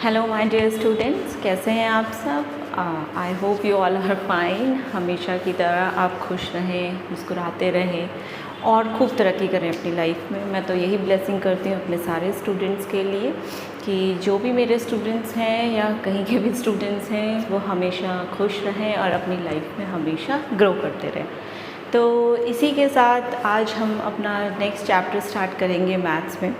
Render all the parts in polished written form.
Hello my dear students, कैसे हैं आप सब। I hope you all are fine. हमेशा की तरह आप खुश रहें, मुस्कुराते रहें और खूब तरक्की करें अपनी लाइफ में। मैं तो यही ब्लेसिंग करती हूँ अपने सारे स्टूडेंट्स के लिए कि जो भी मेरे स्टूडेंट्स हैं या कहीं के भी स्टूडेंट्स हैं वो हमेशा खुश रहें और अपनी लाइफ में हमेशा ग्रो करते रहें। तो इसी के साथ आज हम अपना नेक्स्ट चैप्टर स्टार्ट करेंगे मैथ्स में।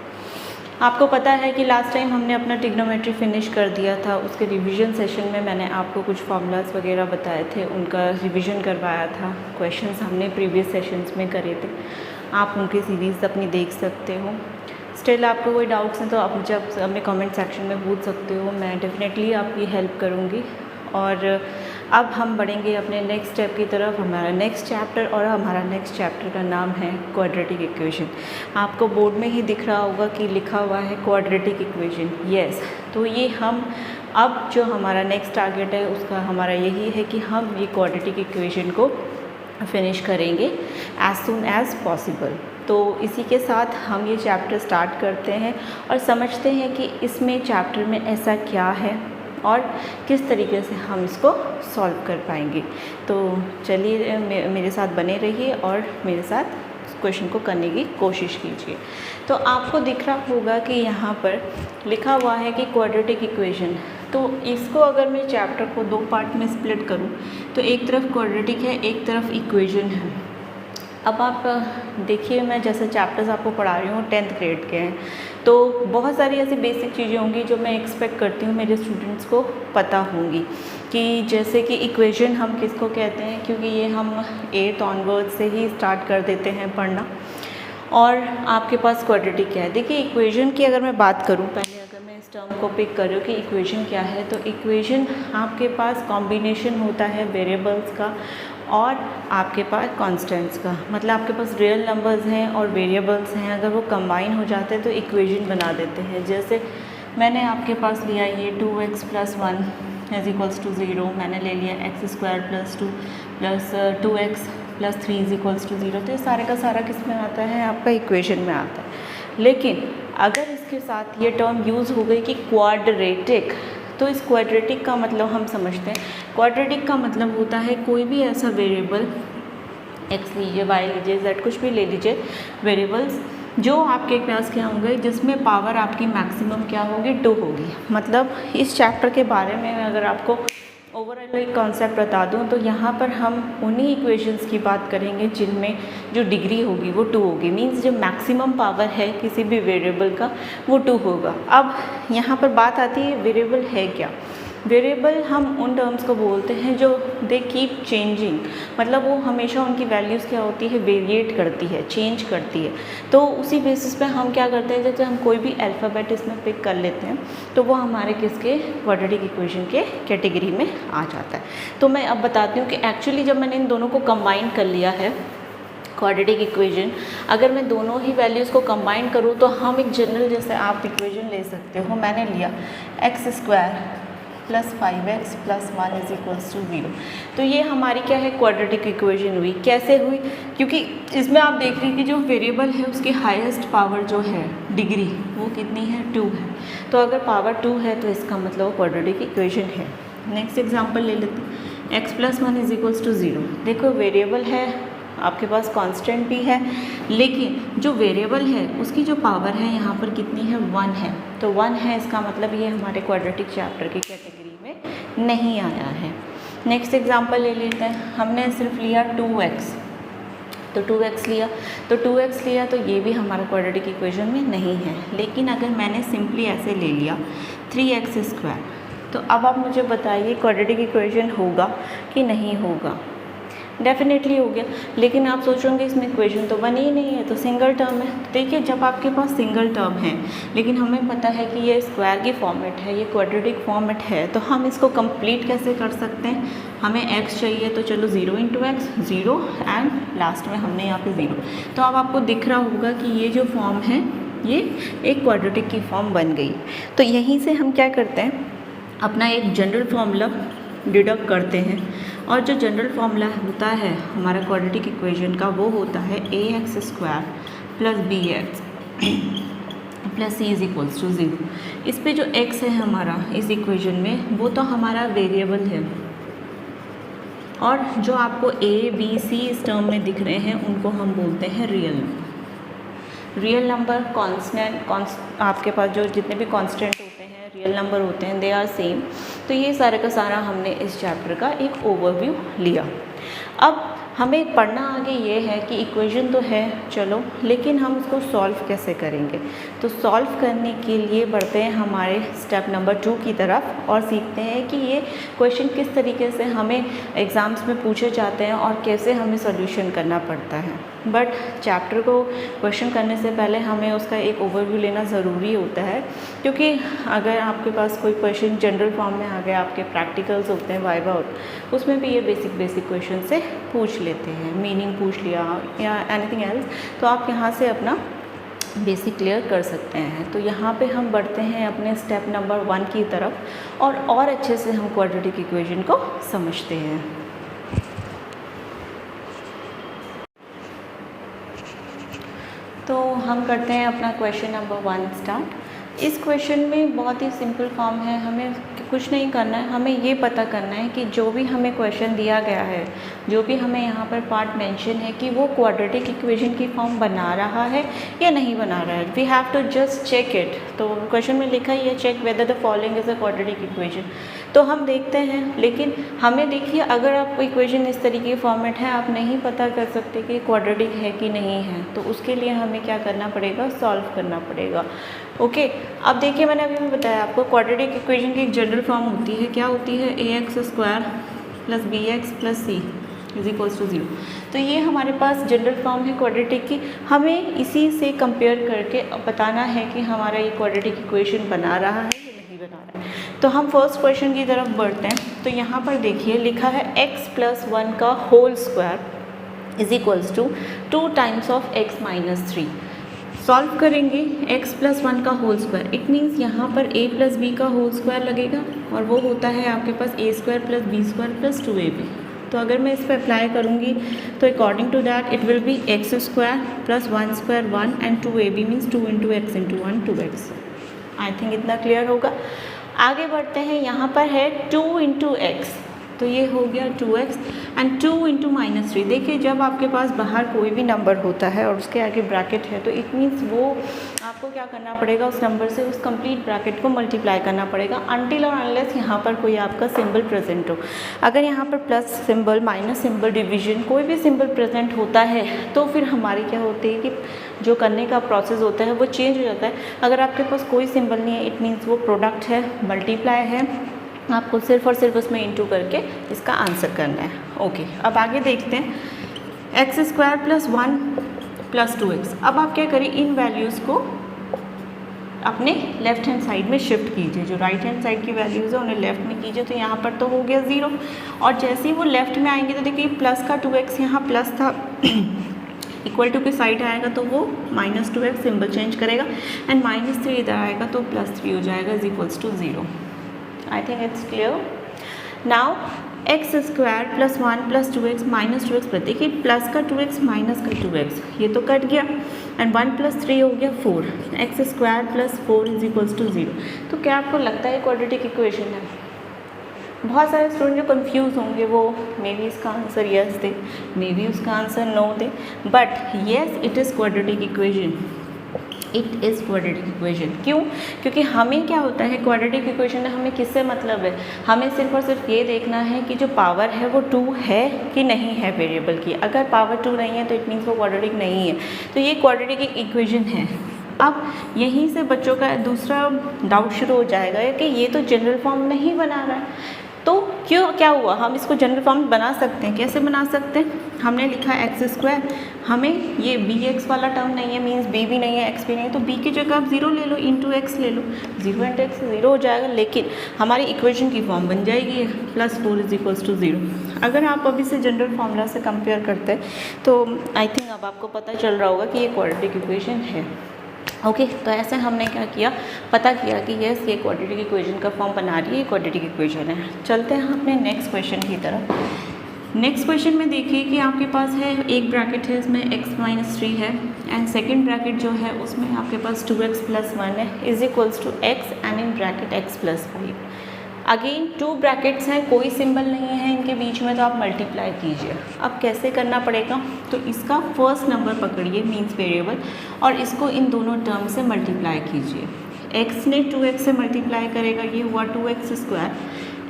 आपको पता है कि लास्ट टाइम हमने अपना ट्रिग्नोमेट्री फिनिश कर दिया था। उसके रिवीजन सेशन में मैंने आपको कुछ फॉर्मूलाज वगैरह बताए थे, उनका रिवीजन करवाया था। क्वेश्चंस हमने प्रीवियस सेशंस में करे थे, आप उनकी सीरीज़ अपनी देख सकते हो। स्टिल आपको कोई डाउट्स हैं तो आप मुझे अपने कमेंट सेक्शन में पूछ सकते हो, मैं डेफिनेटली आपकी हेल्प करूँगी। और अब हम बढ़ेंगे अपने नेक्स्ट स्टेप की तरफ, हमारा नेक्स्ट चैप्टर, और हमारा नेक्स्ट चैप्टर का नाम है क्वाड्रेटिक इक्वेशन। आपको बोर्ड में ही दिख रहा होगा कि लिखा हुआ है क्वाड्रेटिक इक्वेशन। यस, तो ये हम अब जो हमारा नेक्स्ट टारगेट है उसका हमारा यही है कि हम ये क्वाड्रेटिक इक्वेशन को फिनिश करेंगे एज सुन एज़ पॉसिबल। तो इसी के साथ हम ये चैप्टर स्टार्ट करते हैं और समझते हैं कि इसमें चैप्टर में ऐसा क्या है और किस तरीके से हम इसको सॉल्व कर पाएंगे। तो चलिए मेरे साथ बने रहिए और मेरे साथ क्वेश्चन को करने की कोशिश कीजिए। तो आपको दिख रहा होगा कि यहाँ पर लिखा हुआ है कि क्वाड्रेटिक इक्वेशन। तो इसको अगर मैं चैप्टर को दो पार्ट में स्प्लिट करूँ तो एक तरफ क्वाड्रेटिक है, एक तरफ इक्वेशन है। अब आप देखिए, मैं जैसे चैप्टर्स आपको पढ़ा रही हूँ 10th ग्रेड के हैं, तो बहुत सारी ऐसी बेसिक चीज़ें होंगी जो मैं एक्सपेक्ट करती हूँ मेरे स्टूडेंट्स को पता होंगी। कि जैसे कि इक्वेशन हम किसको कहते हैं, क्योंकि ये हम 8th ऑनवर्ड से ही स्टार्ट कर देते हैं पढ़ना। और आपके पास क्वाड्रेटिक क्या है। देखिए, इक्वेशन की अगर मैं बात करूँ, पहले अगर मैं इस टर्म को पिक कर रही हूँ कि इक्वेशन क्या है, तो इक्वेशन आपके पास कॉम्बिनेशन होता है वेरिएबल्स का और आपके पास कांस्टेंट्स का। मतलब आपके पास रियल नंबर्स हैं और वेरिएबल्स हैं, अगर वो कंबाइन हो जाते हैं तो इक्वेशन बना देते हैं। जैसे मैंने आपके पास लिया ये 2x + 1 = 0, मैंने ले लिया x² + 2 + 2x + 3 = 0। तो ये सारे का सारा किस में आता है, आपका इक्वेशन में आता है। लेकिन अगर इसके साथ ये टर्म यूज़ हो गई कि क्वाड्रेटिक, तो इस क्वाड्रेटिक का मतलब हम समझते हैं। क्वाड्रेटिक का मतलब होता है कोई भी ऐसा वेरिएबल, x लीजिए, y लीजिए, z कुछ भी ले लीजिए, वेरिएबल्स जो आपके पास क्या होंगे, जिसमें पावर आपकी मैक्सिमम क्या होगी, 2 होगी। मतलब इस चैप्टर के बारे में अगर आपको ओवरऑल एक कॉन्सेप्ट बता दूं तो यहाँ पर हम उन्हीं इक्वेशंस की बात करेंगे जिनमें जो डिग्री होगी वो 2 होगी। मींस जो मैक्सिमम पावर है किसी भी वेरिएबल का वो 2 होगा। अब यहाँ पर बात आती है वेरिएबल है क्या। वेरिएबल हम उन टर्म्स को बोलते हैं जो दे कीप चेंजिंग, मतलब वो हमेशा उनकी वैल्यूज़ क्या होती है, वेरिएट करती है, चेंज करती है। तो उसी बेसिस पे हम क्या करते हैं, जैसे हम कोई भी अल्फ़ाबेट इसमें पिक कर लेते हैं तो वो हमारे किसके, क्वाड्रेटिक इक्वेशन के कैटेगरी में आ जाता है। तो मैं अब बताती हूँ कि एक्चुअली जब मैंने इन दोनों को कंबाइन कर लिया है, क्वाड्रेटिक इक्वेशन, अगर मैं दोनों ही वैल्यूज़ को कंबाइन करूँ तो हम एक जनरल, जैसे आप इक्वेशन ले सकते हो, मैंने लिया x² + 5x + 1 = 0। तो ये हमारी क्या है, क्वाड्रेटिक इक्वेशन हुई। कैसे हुई, क्योंकि इसमें आप देख रही हैं कि जो वेरिएबल है उसकी हाईएस्ट पावर जो है, डिग्री, वो कितनी है, 2 है। तो अगर पावर 2 है तो इसका मतलब क्वाड्रेटिक इक्वेशन है। नेक्स्ट एग्जांपल ले लेते हैं, x + 1 = 0। देखो, वेरिएबल है, आपके पास कांस्टेंट भी है, लेकिन जो वेरिएबल है उसकी जो पावर है यहाँ पर कितनी है, 1 है। तो 1 है, इसका मतलब ये हमारे क्वाड्रेटिक चैप्टर की कैटेगरी में नहीं आया है। नेक्स्ट एग्जांपल ले लेते हैं, हमने सिर्फ लिया 2x, तो 2x लिया, तो ये भी हमारा क्वाड्रेटिक इक्वेशन में नहीं है। लेकिन अगर मैंने सिंपली ऐसे ले लिया 3x², तो अब आप मुझे बताइए क्वाड्रेटिक इक्वेशन होगा कि नहीं होगा। डेफिनेटली हो गया। लेकिन आप सोचोगे इसमें इक्वेशन तो बनी ही नहीं है, तो सिंगल टर्म है। देखिए, जब आपके पास सिंगल टर्म है लेकिन हमें पता है कि ये स्क्वायर की फॉर्मेट है, ये क्वाड्रेटिक फॉर्मेट है, तो हम इसको कंप्लीट कैसे कर सकते हैं। हमें x चाहिए तो चलो 0 × x, 0 एंड लास्ट में हमने यहाँ पे 0। तो अब आपको दिख रहा होगा कि ये जो फॉर्म है ये एक क्वाड्रेटिक की फॉर्म बन गई। तो यहीं से हम क्या करते हैं, अपना एक जनरल फार्मूला डिडक्ट करते हैं, और जो जनरल फार्मूला होता है हमारा क्वाड्रेटिक इक्वेशन का वो होता है ax² + bx plus C is equals to 0। इस पे जो x है हमारा इस इक्वेशन में वो तो हमारा वेरिएबल है, और जो आपको a b c इस टर्म में दिख रहे हैं उनको हम बोलते हैं real number. Real number constant आपके पास जो जितने भी कांस्टेंट होते हैं रियल नंबर होते हैं, दे आर सेम। तो ये सारे का सारा हमने इस चैप्टर का एक ओवरव्यू लिया। अब हमें पढ़ना आगे ये है कि इक्वेशन तो है चलो, लेकिन हम उसको सॉल्व कैसे करेंगे। तो सॉल्व करने के लिए बढ़ते हैं हमारे स्टेप नंबर 2 की तरफ और सीखते हैं कि ये क्वेश्चन किस तरीके से हमें एग्ज़ाम्स में पूछे जाते हैं और कैसे हमें सॉल्यूशन करना पड़ता है। बट चैप्टर को क्वेश्चन करने से पहले हमें उसका एक ओवरव्यू लेना ज़रूरी होता है, क्योंकि अगर आपके पास कोई क्वेश्चन जनरल फॉर्म में आ गया, आपके प्रैक्टिकल्स होते हैं वाइवा होते, उसमें भी ये बेसिक क्वेश्चन से पूछ लेते हैं, मीनिंग पूछ लिया या एनीथिंग एल्स, तो आप यहाँ से अपना बेसिक क्लियर कर सकते हैं। तो यहाँ पे हम बढ़ते हैं अपने स्टेप नंबर 1 की तरफ और अच्छे से हम क्वाड्रेटिक इक्वेशन को समझते हैं। तो हम करते हैं अपना क्वेश्चन नंबर 1 स्टार्ट। इस क्वेश्चन में बहुत ही सिंपल फॉर्म है, हमें कुछ नहीं करना है, हमें ये पता करना है कि जो भी हमें क्वेश्चन दिया गया है, जो भी हमें यहाँ पर पार्ट मेंशन है कि वो क्वाड्रेटिक इक्वेशन की फॉर्म बना रहा है या नहीं बना रहा है। We have to just check it. तो क्वेश्चन में लिखा ही है check whether the following is a quadratic equation. तो हम देखते हैं, लेकिन हमें देखिए अगर आपको इक्वेशन इस तरीके की फॉर्मेट है, आप नहीं पता कर सकते कि क्वाड्रेटिक है कि नहीं है, तो उसके लिए हमें क्या करना पड़ेगा, सॉल्व करना पड़ेगा। ओके, अब देखिए मैंने अभी भी बताया आपको क्वाड्रेटिक इक्वेशन की एक जनरल फॉर्म होती है, क्या होती है, ax² plus bx plus c is equals to 0। तो ये हमारे पास जनरल फॉर्म है क्वाड्रेटिक की। हमें इसी से कंपेयर करके बताना है कि हमारा ये क्वाड्रेटिक इक्वेशन बना रहा है या नहीं बना रहा है। तो हम फर्स्ट क्वेश्चन की तरफ बढ़ते हैं। तो यहाँ पर देखिए लिखा है x + 1 का whole square is equals to 2 times of x - 3। Solve करेंगे x + 1 का होल स्क्वायर, इट मीन्स यहाँ पर a + b का होल स्क्वायर लगेगा, और वो होता है आपके पास a² + b² + 2ab। तो अगर मैं इस पर अप्लाई करूँगी तो according to that it will be x² + 1² 1 and 2ab means 2 × x × 1 2x। I think इतना क्लियर होगा। आगे बढ़ते हैं, यहाँ पर है 2 × x, तो ये हो गया 2x एंड 2 × -3। देखिए जब आपके पास बाहर कोई भी नंबर होता है और उसके आगे ब्रैकेट है, तो इट मीन्स वो आपको क्या करना पड़ेगा, उस नंबर से उस कंप्लीट ब्रैकेट को मल्टीप्लाई करना पड़ेगा अनटिल और अनलेस यहाँ पर कोई आपका सिंबल प्रेजेंट हो। अगर यहाँ पर plus symbol, minus symbol, division, कोई भी सिंबल प्रेजेंट होता है तो फिर हमारी क्या होती है कि जो करने का प्रोसेस होता है वो चेंज हो जाता है। अगर आपके पास कोई सिंबल नहीं है, इट मीन्स वो प्रोडक्ट है, मल्टीप्लाई है, आपको सिर्फ और सिर्फ उसमें इंटू करके इसका आंसर करना है। ओके, अब आगे देखते हैं x² + 1 + 2x। अब आप क्या करें, इन वैल्यूज़ को अपने लेफ्ट हैंड साइड में शिफ्ट कीजिए, जो राइट हैंड साइड की वैल्यूज़ है उन्हें लेफ्ट में कीजिए। तो यहाँ पर तो हो गया 0, और जैसे ही वो लेफ्ट में आएंगे तो देखिए प्लस का 2x यहाँ प्लस था, इक्वल टू के साइड आएगा तो वो -2x सिंबल चेंज करेगा, एंड -3 इधर आएगा तो +3 हो जाएगा is equals to 0। I think it's clear. Now x² + 1 + 2x - 2x, देखिए प्लस का 2x माइनस का 2x, ये तो कट गया, एंड 1 + 3 हो गया 4, x² + 4 इज इक्वल्स टू 0। तो क्या आपको लगता है क्वाड्रेटिक इक्वेशन है? बहुत सारे स्टूडेंट जो कंफ्यूज होंगे वो मे बी इसका आंसर यस दे, मे बी उसका आंसर नो दे, but yes it is quadratic equation. It is quadratic equation. क्यों? क्योंकि हमें क्या होता है, क्वाड्रेटिक इक्वेशन में हमें किससे मतलब है, हमें सिर्फ और सिर्फ ये देखना है कि जो पावर है वो 2 है कि नहीं है वेरिएबल की। अगर पावर 2 नहीं है तो इट मीन्स वो क्वाड्रेटिक नहीं है, तो ये क्वाड्रेटिक इक्वेशन है। अब यहीं से बच्चों का दूसरा डाउट शुरू हो जाएगा कि ये तो जनरल फॉर्म नहीं बना रहा है, तो क्यों, क्या हुआ, हम इसको जनरल फॉर्म बना सकते हैं। कैसे बना सकते हैं, हमने लिखा x², हमें ये bx वाला टर्म नहीं है, मीन्स b भी नहीं है, x भी नहीं है, तो b की जगह आप 0 ले लो, इंटू x ले लो, 0 × x 0 हो जाएगा, लेकिन हमारी इक्वेशन की फॉर्म बन जाएगी +4 इज इक्वल्स टू 0। अगर आप अभी से जनरल फार्मूला से कंपेयर करते हैं तो आई थिंक अब आपको पता चल रहा होगा कि ये क्वाड्रेटिक इक्वेशन है। ओके, तो ऐसे हमने क्या किया, पता किया कि यस ये क्वाड्रेटिक इक्वेशन का फॉर्म बना रही है, क्वाड्रेटिक इक्वेशन है। चलते हैं अपने नेक्स्ट क्वेश्चन की तरफ। नेक्स्ट क्वेश्चन में देखिए कि आपके पास है एक ब्रैकेट है, इसमें x-3 है एंड सेकंड ब्रैकेट जो है उसमें आपके पास 2x+1 है is equals to x and in bracket x+5। Again 2 brackets हैं, कोई सिंबल नहीं है इनके बीच में, तो आप मल्टीप्लाई कीजिए। अब कैसे करना पड़ेगा, तो इसका फर्स्ट नंबर पकड़िए मीन्स वेरिएबल और इसको इन दोनों टर्म से मल्टीप्लाई कीजिए। x ने 2x से मल्टीप्लाई करेगा, ये हुआ 2x²।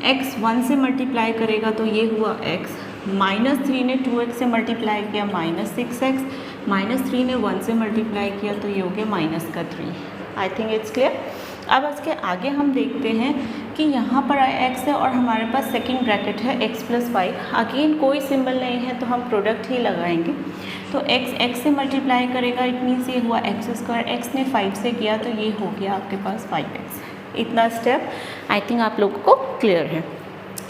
x 1 से मल्टीप्लाई करेगा तो ये हुआ x। -3 ने 2x से मल्टीप्लाई किया -6x। -3 ने 1 से मल्टीप्लाई किया तो ये हो गया -3। I think it's clear. अब इसके आगे हम देखते हैं कि यहाँ पर x है और हमारे पास सेकंड ब्रैकेट है x+5। अगेन कोई सिंबल नहीं है तो हम प्रोडक्ट ही लगाएंगे। तो x से मल्टीप्लाई करेगा, इट मीन्स ये हुआ x²। x ने 5 से किया तो ये हो गया आपके पास 5x। इतना स्टेप आई थिंक आप लोगों को क्लियर है।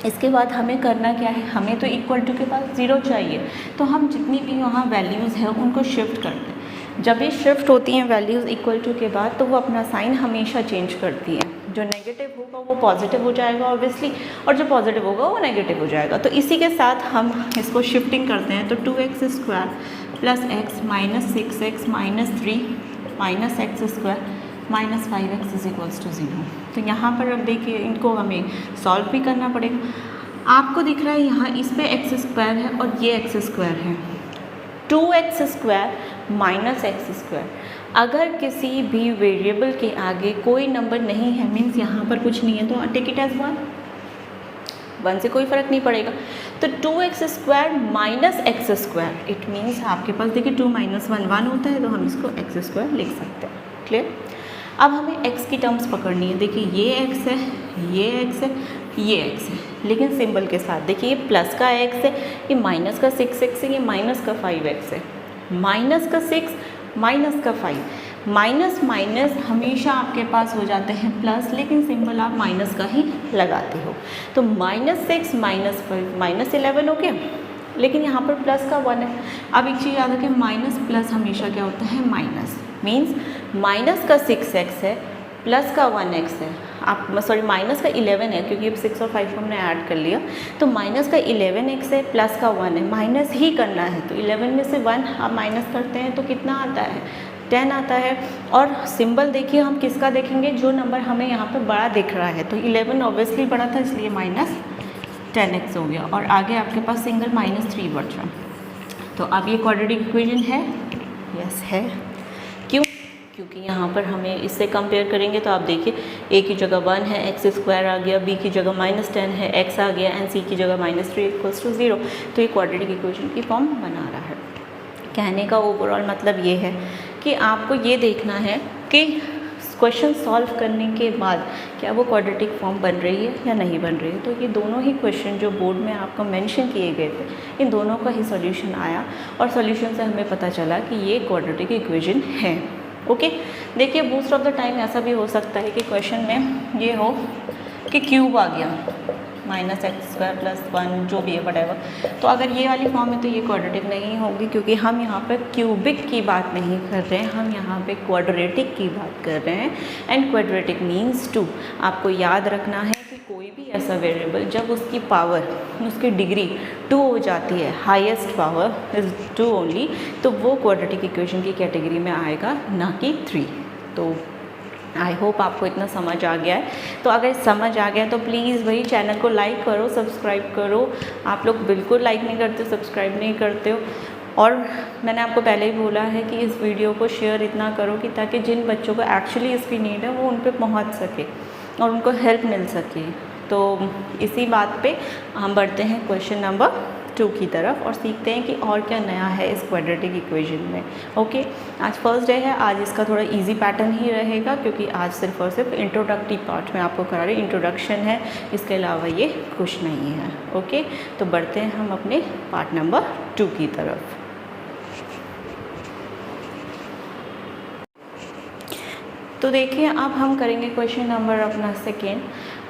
इसके बाद हमें करना क्या है, हमें तो इक्वल टू के पास 0 चाहिए, तो हम जितनी भी वहाँ वैल्यूज़ है उनको शिफ्ट करते हैं। जब ये शिफ्ट होती हैं वैल्यूज़ इक्वल टू के बाद तो वो अपना साइन हमेशा चेंज करती हैं। जो नेगेटिव होगा वो पॉजिटिव हो जाएगा ऑब्वियसली, और जो पॉजिटिव होगा वो नेगेटिव हो जाएगा। तो इसी के साथ हम इसको शिफ्टिंग करते हैं। तो 2x² + x -6x -3 -x² -5x is equals to 0। तो यहाँ पर अब देखिए इनको हमें सॉल्व भी करना पड़ेगा। आपको दिख रहा है यहाँ इस पे x² है और ये x² है। 2x² -x²। अगर किसी भी वेरिएबल के आगे कोई नंबर नहीं है मीन्स यहाँ पर कुछ नहीं है तो टेक इट एज 1 से कोई फ़र्क नहीं पड़ेगा। तो 2x² -x², इट मीन्स आपके पास देखिए 2 - 1 1 होता है, तो हम इसको x² लिख सकते हैं। क्लियर। अब हमें x की टर्म्स पकड़नी है। देखिए ये x है, ये x है, ये x है, लेकिन सिंबल के साथ। देखिए ये प्लस का x है, ये माइनस का 6x है, ये माइनस का 5x है। माइनस का 6 माइनस का 5, माइनस माइनस हमेशा आपके पास हो जाते हैं प्लस, लेकिन सिंबल आप माइनस का ही लगाते हो। तो -6 -5 -11 हो गया, लेकिन यहाँ पर प्लस का 1 है। अब एक चीज़ याद रखें, माइनस प्लस हमेशा क्या होता है, माइनस। मीन्स माइनस का 6x है, प्लस का 1x है। आप सॉरी माइनस का 11 है, क्योंकि अब 6 और 5 को हमने ऐड कर लिया। तो माइनस का 11x है, प्लस का 1 है, माइनस ही करना है। तो 11 में से 1 आप माइनस करते हैं तो कितना आता है, 10 आता है। और सिंबल देखिए हम किसका देखेंगे, जो नंबर हमें यहाँ पर बड़ा दिख रहा है। तो 11 ऑब्वियसली बड़ा था, इसलिए -10x हो गया। और आगे आपके पास सिंगल -3 बचा। तो अब ये क्वाड्रेटिक इक्वेशन है, यस है। क्यों? क्योंकि यहाँ पर हमें इससे कंपेयर करेंगे तो आप देखिए a की जगह 1 है, x² आ गया, b की जगह -10 है, x आ गया, एंड c की जगह -3 = 0। तो ये क्वाड्रेटिक इक्वेशन की फॉर्म बना रहा है। कहने का ओवरऑल मतलब ये है कि आपको ये देखना है कि क्वेश्चन सॉल्व करने के बाद क्या वो क्वाड्रेटिक फॉर्म बन रही है या नहीं बन रही है। तो ये दोनों ही क्वेश्चन जो बोर्ड में आपको मेंशन किए गए थे, इन दोनों का ही सॉल्यूशन आया और सॉल्यूशन से हमें पता चला कि ये क्वाड्रेटिक इक्वेशन है। ओके, देखिए मोस्ट ऑफ द टाइम ऐसा भी हो सकता है कि क्वेश्चन में ये हो कि क्यूब आ गया, -x² + 1 जो भी है वटेवर। तो अगर ये वाली फॉर्म है तो ये क्वाड्रेटिक नहीं होगी, क्योंकि हम यहाँ पर क्यूबिक की बात नहीं कर रहे हैं, हम यहाँ पे क्वाड्रेटिक की बात कर रहे हैं। And quadratic means 2। आपको याद रखना है कि कोई भी ऐसा वेरिएबल जब उसकी पावर, उसकी डिग्री 2 हो जाती है, हाईएस्ट पावर इज 2 ओनली, तो वो क्वाड्रेटिक इक्वेशन की कैटेगरी में आएगा, ना कि 3। तो आई होप आपको इतना समझ आ गया है। तो अगर समझ आ गया तो प्लीज़ भाई चैनल को लाइक करो, सब्सक्राइब करो। आप लोग बिल्कुल लाइक नहीं करते, सब्सक्राइब नहीं करते हो। और मैंने आपको पहले ही बोला है कि इस वीडियो को शेयर इतना करो कि ताकि जिन बच्चों को एक्चुअली इसकी नीड है वो उन पे पहुंच सके और उनको हेल्प मिल सके। तो इसी बात पे हम बढ़ते हैं क्वेश्चन नंबर 2 की तरफ और सीखते हैं कि और क्या नया है इस क्वाड्रेटिक इक्वेशन में। ओके, आज फर्स्ट डे है, आज इसका थोड़ा इजी पैटर्न ही रहेगा, क्योंकि आज सिर्फ और सिर्फ इंट्रोडक्टिव पार्ट में आपको करा रहे, इंट्रोडक्शन है, इसके अलावा ये कुछ नहीं है। ओके, तो बढ़ते हैं हम अपने पार्ट नंबर 2 की तरफ। तो देखिए अब हम करेंगे क्वेश्चन नंबर अपना 2।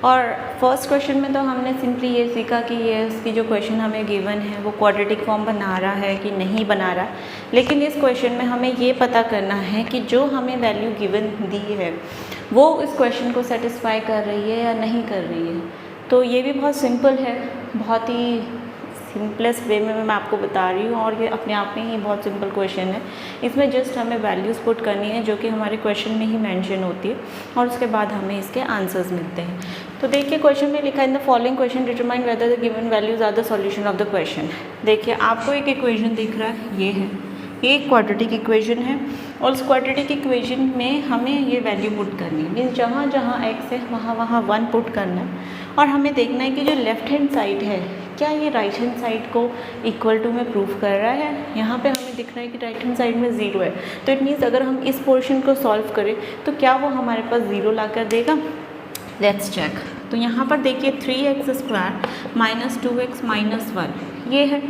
और फर्स्ट क्वेश्चन में तो हमने सिंपली ये सीखा कि ये इसकी जो क्वेश्चन हमें गिवन है वो क्वाड्रेटिक फॉर्म बना रहा है कि नहीं बना रहा। लेकिन इस क्वेश्चन में हमें ये पता करना है कि जो हमें वैल्यू गिवन दी है वो इस क्वेश्चन को सेटिस्फाई कर रही है या नहीं कर रही है। तो ये भी बहुत सिंपल है, बहुत ही सिंपलेस्ट वे में मैं आपको बता रही हूँ, और ये अपने आप में ही बहुत सिंपल क्वेश्चन है। इसमें जस्ट हमें वैल्यूज़ पुट करनी है जो कि हमारे क्वेश्चन में ही मेंशन होती है, और उसके बाद हमें इसके आंसर्स मिलते हैं। तो देखिए क्वेश्चन में लिखा है, in the following question determine whether the given values are the solution of the question. देखिए आपको एक इक्वेशन दिख रहा है, ये है, ये एक क्वाड्रेटिक इक्वेशन है, और उस क्वाड्रेटिक इक्वेशन में हमें ये वैल्यू पुट करनी है। मीन्स जहाँ जहाँ x है वहाँ वहाँ 1 पुट करना है, और हमें देखना है कि जो लेफ्ट हैंड साइड है क्या ये राइट हैंड साइड को इक्वल टू में प्रूफ कर रहा है। यहाँ पे हमें दिख रहा है कि राइट हैंड साइड में 0 है, तो इट मीन्स अगर हम इस पोर्शन को सॉल्व करें तो क्या वो हमारे पास 0 ला कर देगा। Let's check. तो यहाँ पर देखिए 3x² माइनस 2x माइनस 1 ये है।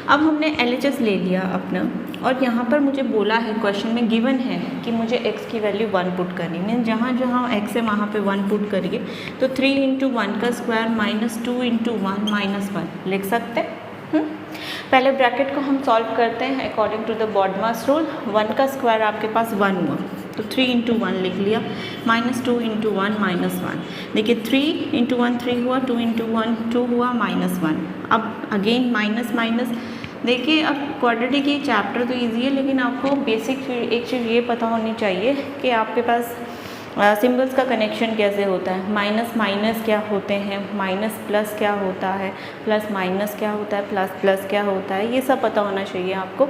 अब हमने LHS ले लिया अपना, और यहाँ पर मुझे बोला है क्वेश्चन में गिवन है कि मुझे x की वैल्यू 1 पुट करनी है। मीन्स जहाँ जहाँ x है वहाँ पे 1 पुट करिए, तो 3 × 1 का स्क्वायर माइनस 2 × 1 माइनस 1 लिख सकते हैं। पहले ब्रैकेट को हम सॉल्व करते हैं according to the BODMAS rule. 1 का स्क्वायर आपके पास 1 हुआ, तो 3 × 1 लिख लिया, माइनस 2 × 1 माइनस 1। देखिए 3 × 1 3 हुआ, 2 × 1 2 हुआ, माइनस 1। अब अगेन माइनस माइनस। देखिए अब क्वाड्रेटिक ये चैप्टर तो इजी है, लेकिन आपको बेसिक एक चीज़ ये पता होनी चाहिए कि आपके पास सिंबल्स का कनेक्शन कैसे होता है। माइनस माइनस क्या होते हैं, माइनस प्लस क्या होता है, प्लस माइनस क्या होता है, प्लस प्लस क्या होता है, ये सब पता होना चाहिए आपको।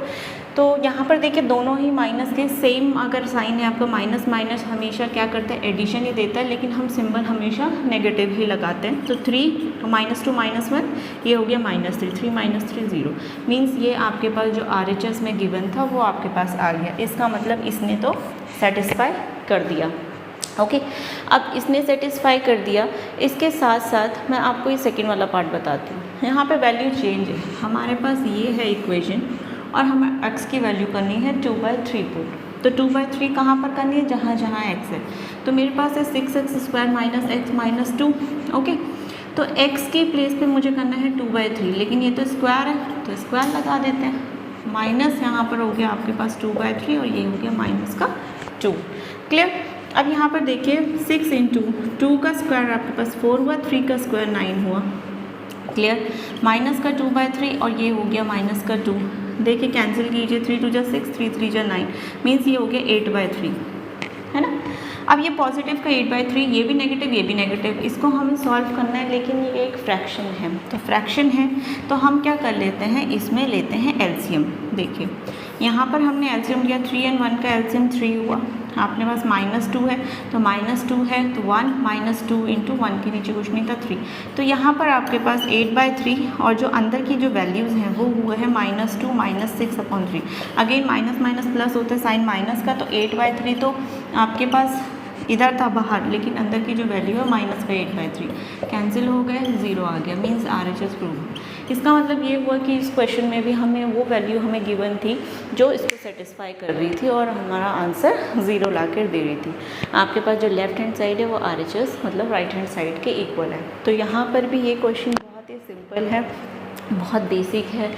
तो यहाँ पर देखिए दोनों ही माइनस के सेम अगर साइन है आपका, माइनस माइनस हमेशा क्या करता है, एडिशन ही देता है, लेकिन हम सिंबल हमेशा नेगेटिव ही लगाते हैं। तो 3 माइनस 2 माइनस 1 ये हो गया माइनस 3, 3 माइनस 3 0। मीन्स ये आपके पास जो RHS में गिवन था वो आपके पास आ गया। इसका मतलब इसने तो सेटिस्फाई कर दिया। ओके अब इसने सेटिस्फाई कर दिया। इसके साथ साथ मैं आपको ये सेकंड वाला पार्ट बताती हूँ। यहाँ पे वैल्यू चेंज है, हमारे पास ये है इक्वेशन, और हमें x की वैल्यू करनी है 2/3 पुट। तो 2/3 कहाँ पर करनी है, जहाँ जहाँ x है। तो मेरे पास है 6x² minus x minus 2। Okay तो x की प्लेस पे मुझे करना है 2/3, लेकिन ये तो स्क्वायर है तो स्क्वायर लगा देते हैं। माइनस यहाँ पर हो गया आपके पास 2/3, और ये हो गया माइनस का 2। क्लियर। अब यहाँ पर देखिए 6 × 2 का स्क्वायर आपके पास 4 हुआ, 3 का स्क्वायर 9 हुआ। क्लियर। माइनस का 2/3 और ये हो गया माइनस का 2। देखिए कैंसिल कीजिए, 3 × 2 = 6, 3 × 3 = 9, मीन्स ये हो गया 8/3, है ना। अब ये पॉजिटिव का 8/3, ये भी नेगेटिव, ये भी नेगेटिव, इसको हमें सॉल्व करना है, लेकिन ये एक फ्रैक्शन है। तो फ्रैक्शन है तो हम क्या कर लेते हैं, इसमें लेते हैं एलसीएम। देखिए यहाँ पर हमने एलसीएम लिया, 3 और 1 का एलसीएम 3 हुआ। आपके पास -2 है तो -2 है तो 1 -2 × 1 के नीचे कुछ नहीं था 3। तो यहाँ पर आपके पास 8/3, और जो अंदर की जो वैल्यूज़ हैं वो हुआ है -2 -6/3। अगेन माइनस माइनस प्लस होता है साइन माइनस का, तो 8/3 तो आपके पास इधर था बाहर, लेकिन अंदर की जो वैल्यू है माइनस का 8/3 कैंसिल हो गए, 0 आ गया। Means RHS prove. इसका मतलब ये हुआ कि इस क्वेश्चन में भी हमें वो वैल्यू हमें गिवन थी जो इसको सेटिस्फाई कर रही थी, और हमारा आंसर 0 ला कर दे रही थी। आपके पास जो लेफ्ट हैंड साइड है वो RHS मतलब राइट हैंड साइड के इक्वल है। तो यहाँ पर भी ये क्वेश्चन बहुत ही सिंपल है, बहुत बेसिक है,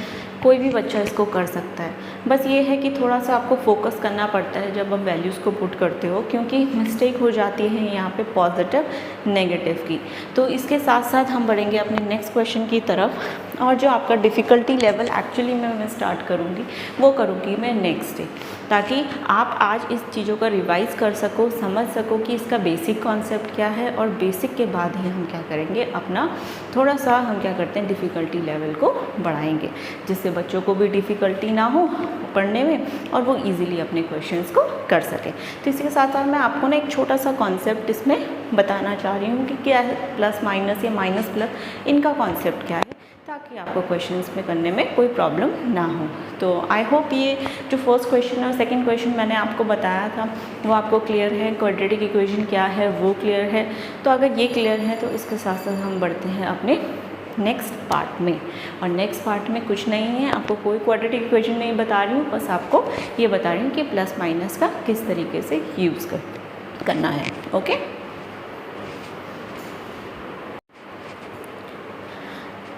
कोई भी बच्चा इसको कर सकता है। बस ये है कि थोड़ा सा आपको फोकस करना पड़ता है जब आप वैल्यूज़ को पुट करते हो, क्योंकि मिस्टेक हो जाती है यहाँ पे पॉजिटिव नेगेटिव की। तो इसके साथ साथ हम बढ़ेंगे अपने नेक्स्ट क्वेश्चन की तरफ, और जो आपका डिफ़िकल्टी लेवल एक्चुअली मैं स्टार्ट करूँगी वो करूँगी मैं नेक्स्ट डे, ताकि आप आज इस चीज़ों का रिवाइज़ कर सको, समझ सको कि इसका बेसिक कॉन्सेप्ट क्या है, और बेसिक के बाद ही हम क्या करेंगे, अपना थोड़ा सा हम क्या करते हैं डिफ़िकल्टी लेवल को बढ़ाएंगे, जिससे बच्चों को भी डिफ़िकल्टी ना हो पढ़ने में और वो इजीली अपने क्वेश्चंस को कर सकें। तो इसी के साथ साथ मैं आपको ना एक छोटा सा कॉन्सेप्ट इसमें बताना चाह रही हूँ कि क्या है प्लस माइनस या माइनस प्लस, इनका कॉन्सेप्ट क्या है, ताकि आपको क्वेश्चंस में करने में कोई प्रॉब्लम ना हो। तो आई होप ये जो फर्स्ट क्वेश्चन और सेकंड क्वेश्चन मैंने आपको बताया था वो आपको क्लियर है, क्वाड्रेटिक इक्वेशन क्या है वो क्लियर है। तो अगर ये क्लियर है तो इसके साथ साथ हम बढ़ते हैं अपने नेक्स्ट पार्ट में, और नेक्स्ट पार्ट में कुछ नहीं है, आपको कोई क्वाड्रेटिक इक्वेशन नहीं बता रही हूँ, बस आपको ये बता रही हूँ कि प्लस माइनस का किस तरीके से यूज़ करना है। ओके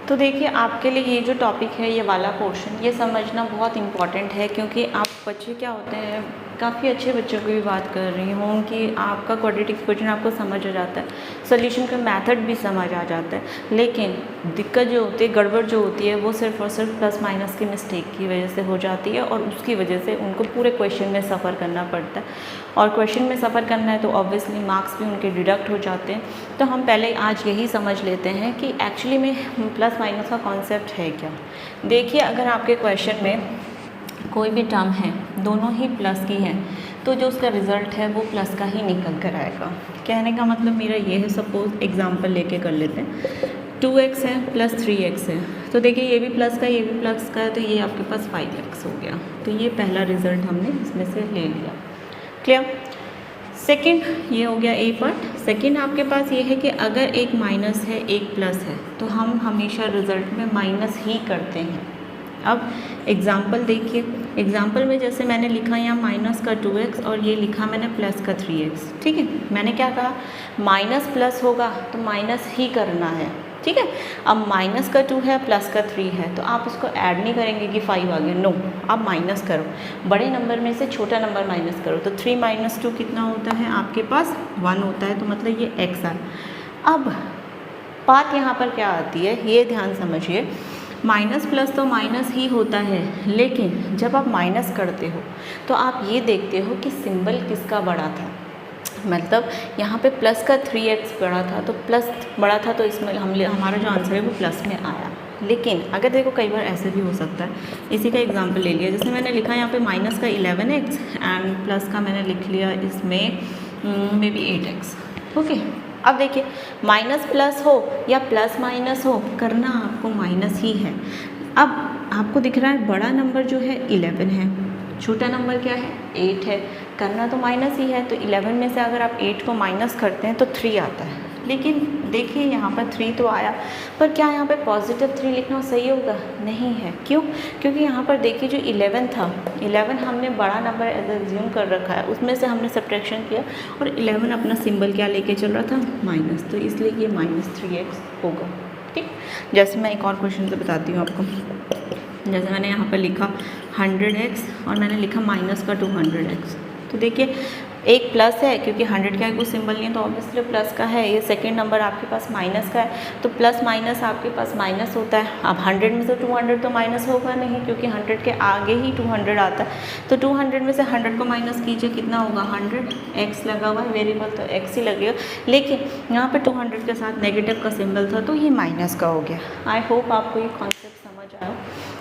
तो देखिए आपके लिए ये जो टॉपिक है, ये वाला पोर्शन, ये समझना बहुत इम्पॉर्टेंट है, क्योंकि आप बच्चे क्या होते हैं काफ़ी अच्छे बच्चों की भी बात कर रही हूँ, उनकी आपका क्वाड्रेटिक इक्वेशन आपको समझ आ जाता है, सोल्यूशन का मेथड भी समझ आ जाता है, लेकिन दिक्कत जो होती है, गड़बड़ जो होती है, वो सिर्फ और सिर्फ प्लस माइनस की मिस्टेक की वजह से हो जाती है और उसकी वजह से उनको पूरे क्वेश्चन में सफ़र करना पड़ता है। और क्वेश्चन में सफ़र करना है तो ऑब्वियसली मार्क्स भी उनके डिडक्ट हो जाते हैं। तो हम पहले आज यही समझ लेते हैं कि एक्चुअली में प्लस माइनस का कॉन्सेप्ट है क्या। देखिए, अगर आपके क्वेश्चन में कोई भी टर्म है, दोनों ही प्लस की है, तो जो उसका रिज़ल्ट है वो प्लस का ही निकल कर आएगा। कहने का मतलब मेरा ये है, सपोज एग्जांपल लेके कर लेते हैं, 2x है प्लस 3x है, तो देखिए ये भी प्लस का, ये भी प्लस का है, तो ये आपके पास 5x हो गया। तो ये पहला रिज़ल्ट हमने इसमें से ले लिया। क्लियर। सेकंड, ये हो गया ए पार्ट। सेकंड आपके पास ये है कि अगर एक माइनस है एक प्लस है तो हम हमेशा रिज़ल्ट में माइनस ही करते हैं। अब एग्जाम्पल देखिए, एग्जाम्पल में जैसे मैंने लिखा यहाँ माइनस का 2x और ये लिखा मैंने प्लस का 3x। ठीक है, मैंने क्या कहा, माइनस प्लस होगा तो माइनस ही करना है। ठीक है, अब माइनस का 2 है प्लस का 3 है, तो आप उसको ऐड नहीं करेंगे कि 5 आ गया, नो, आप माइनस करो, बड़े नंबर में से छोटा नंबर माइनस करो। तो 3 माइनस 2 कितना होता है आपके पास, 1 होता है, तो मतलब ये x आया। अब बात यहाँ पर क्या आती है, ये ध्यान समझिए, माइनस प्लस तो माइनस ही होता है, लेकिन जब आप माइनस करते हो तो आप ये देखते हो कि सिंबल किसका बड़ा था। मतलब यहाँ पे प्लस का 3x बड़ा था, तो प्लस बड़ा था तो इसमें हमारा जो आंसर है वो प्लस में आया। लेकिन अगर देखो कई बार ऐसे भी हो सकता है, इसी का एग्जांपल ले लिया, जैसे मैंने लिखा यहाँ पे माइनस का 11x एंड प्लस का मैंने लिख लिया इसमें मे बी 8x। ओके, अब देखिए, माइनस प्लस हो या प्लस माइनस हो, करना आपको माइनस ही है। अब आपको दिख रहा है बड़ा नंबर जो है 11 है, छोटा नंबर क्या है 8 है, करना तो माइनस ही है। तो 11 में से अगर आप 8 को माइनस करते हैं तो 3 आता है। लेकिन देखिए यहाँ पर 3 तो आया, पर क्या यहाँ पे पॉजिटिव 3 लिखना सही होगा, नहीं है। क्यों? क्योंकि यहाँ पर देखिए जो 11 था, 11 हमने बड़ा नंबर एज्यूम कर रखा है, उसमें से हमने सब्ट्रैक्शन किया और 11 अपना सिंबल क्या लेके चल रहा था, माइनस, तो इसलिए ये माइनस 3x होगा। ठीक, जैसे मैं एक और क्वेश्चन से बताती हूँ आपको, जैसे मैंने यहाँ पर लिखा 100x और मैंने लिखा माइनस का 200x, तो देखिए एक प्लस है क्योंकि 100 का कोई सिंबल नहीं है तो ऑब्वियसली प्लस का है। ये सेकंड नंबर आपके पास माइनस का है, तो प्लस माइनस आपके पास माइनस होता है। अब 100 में से 200 तो माइनस होगा नहीं, क्योंकि 100 के आगे ही 200 आता है। तो 200 में से 100 को माइनस कीजिए, कितना होगा 100, x लगा हुआ है वेरिएबल तो x ही लगेगा, लेकिन यहाँ पर 200 के साथ नेगेटिव का सिम्बल था तो ये माइनस का हो गया। आई होप आपको ये कॉन्सेप्ट समझ आया।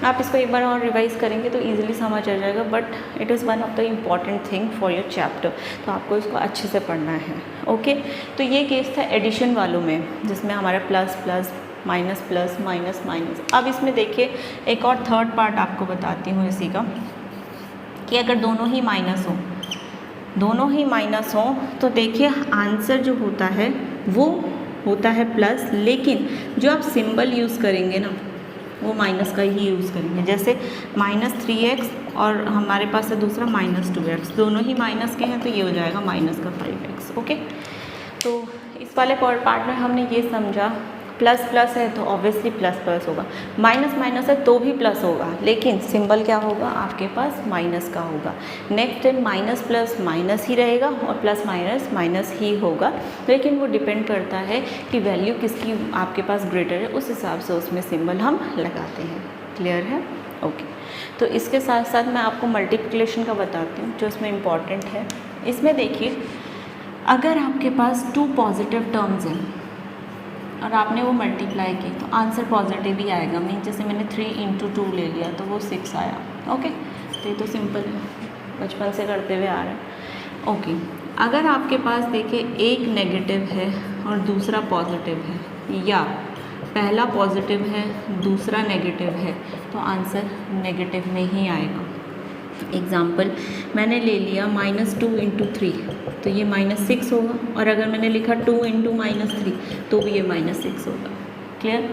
आप इसको एक बार और रिवाइज करेंगे तो ईजिली समझ आ जाएगा, but it is one of the important thing for your chapter, तो आपको इसको अच्छे से पढ़ना है। ओके, तो ये केस था एडिशन वालों में, जिसमें हमारा plus plus minus plus minus minus. अब इसमें देखिए एक और थर्ड पार्ट आपको बताती हूँ इसी का, कि अगर दोनों ही माइनस हो, दोनों ही माइनस हो तो देखिए आंसर जो होता है वो होता है प्लस, लेकिन जो आप सिंबल यूज़ करेंगे ना वो माइनस का ही यूज़ करेंगे। जैसे माइनस 3x और हमारे पास है दूसरा माइनस 2x, दोनों ही माइनस के हैं तो ये हो जाएगा माइनस का 5x। ओके, तो इस वाले पार्ट में हमने ये समझा, प्लस प्लस है तो ऑब्वियसली प्लस प्लस होगा, माइनस माइनस है तो भी प्लस होगा, लेकिन सिंबल क्या होगा आपके पास माइनस का होगा। नेक्स्ट है माइनस प्लस माइनस ही रहेगा और प्लस माइनस माइनस ही होगा, लेकिन वो डिपेंड करता है कि वैल्यू किसकी आपके पास ग्रेटर है, उस हिसाब से उसमें सिंबल हम लगाते हैं। क्लियर है? ओके, तो इसके साथ साथ मैं आपको मल्टीप्लिकेशन का बताती हूँ जो इसमें इम्पॉर्टेंट है। इसमें देखिए अगर आपके पास 2 पॉजिटिव टर्म्स हैं और आपने वो मल्टीप्लाई की तो आंसर पॉजिटिव ही आएगा। मीन जैसे मैंने 3 × 2 ले लिया तो वो 6 आया। ओके, तो ये तो सिंपल है, बचपन से करते हुए आ रहे हैं। ओके, अगर आपके पास देखिए एक नेगेटिव है और दूसरा पॉजिटिव है, या पहला पॉजिटिव है दूसरा नेगेटिव है, तो आंसर नेगेटिव में ही आएगा। एग्ज़ाम्पल मैंने ले लिया -2 × 3, तो ये -6 होगा, और अगर मैंने लिखा 2 × -3 तो भी ये -6 होगा। क्लियर?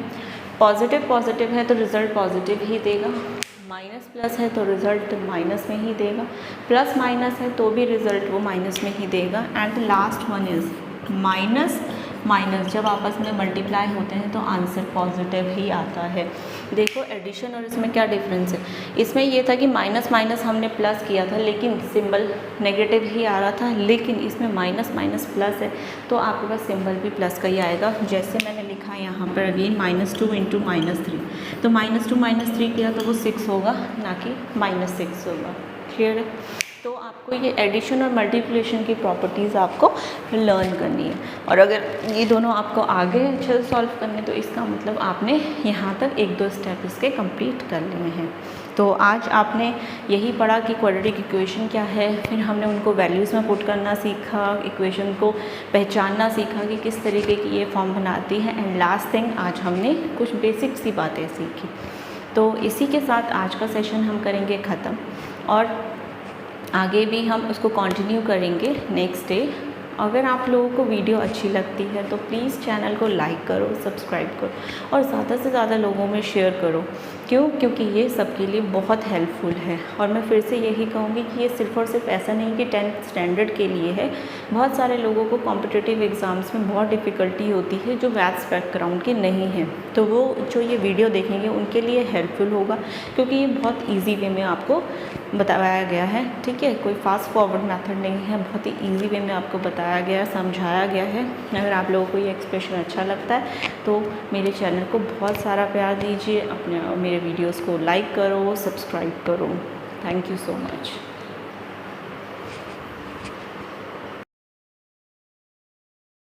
पॉजिटिव पॉजिटिव है तो रिज़ल्ट पॉजिटिव ही देगा, माइनस प्लस है तो रिज़ल्ट माइनस में ही देगा, प्लस माइनस है तो भी रिज़ल्ट वो माइनस में ही देगा, and the last one is minus minus जब आपस में मल्टीप्लाई होते हैं तो आंसर पॉजिटिव ही आता है। देखो एडिशन और इसमें क्या डिफरेंस है, इसमें ये था कि माइनस माइनस हमने प्लस किया था लेकिन सिंबल नेगेटिव ही आ रहा था, लेकिन इसमें माइनस माइनस प्लस है तो आपके पास सिंबल भी प्लस का ही आएगा। जैसे मैंने लिखा यहाँ पर अगेन -2 इंटू -3, तो -2 -3 किया तो वो 6 होगा ना कि -6 होगा। क्लियर है? तो आपको ये एडिशन और मल्टीप्लिकेशन की प्रॉपर्टीज़ आपको लर्न करनी है, और अगर ये दोनों आपको आगे अच्छे से सॉल्व करने तो इसका मतलब आपने यहाँ तक 1-2 स्टेप इसके कंप्लीट कर लिए हैं। तो आज आपने यही पढ़ा कि क्वाड्रेटिक इक्वेशन क्या है, फिर हमने उनको वैल्यूज़ में पुट करना सीखा, इक्वेशन को पहचानना सीखा कि किस तरीके की ये फॉर्म बनाती है, एंड लास्ट थिंग आज हमने कुछ बेसिक सी बातें सीखी। तो इसी के साथ आज का सेशन हम करेंगे ख़त्म, और आगे भी हम उसको कंटिन्यू करेंगे नेक्स्ट डे। अगर आप लोगों को वीडियो अच्छी लगती है तो प्लीज़ चैनल को लाइक करो, सब्सक्राइब करो और ज़्यादा से ज़्यादा लोगों में शेयर करो। क्यों? क्योंकि ये सबके लिए बहुत हेल्पफुल है। और मैं फिर से यही कहूँगी कि ये सिर्फ़ और सिर्फ ऐसा नहीं कि 10th स्टैंडर्ड के लिए है। बहुत सारे लोगों को कॉम्पिटिटिव एग्ज़ाम्स में बहुत डिफ़िकल्टी होती है जो मैथ्स बैकग्राउंड के नहीं हैं, तो वो जो ये वीडियो देखेंगे उनके लिए हेल्पफुल होगा, क्योंकि ये बहुत ईजी वे में आपको बताया गया है। ठीक है, कोई फास्ट फॉरवर्ड मेथड नहीं है, बहुत ही ईजी वे में आपको बताया गया है, समझाया गया है। अगर आप लोगों को ये एक्सप्रेशन अच्छा लगता है तो मेरे चैनल को बहुत सारा प्यार दीजिए, अपने मेरे वीडियोस को लाइक करो, सब्सक्राइब करो। Thank you so much.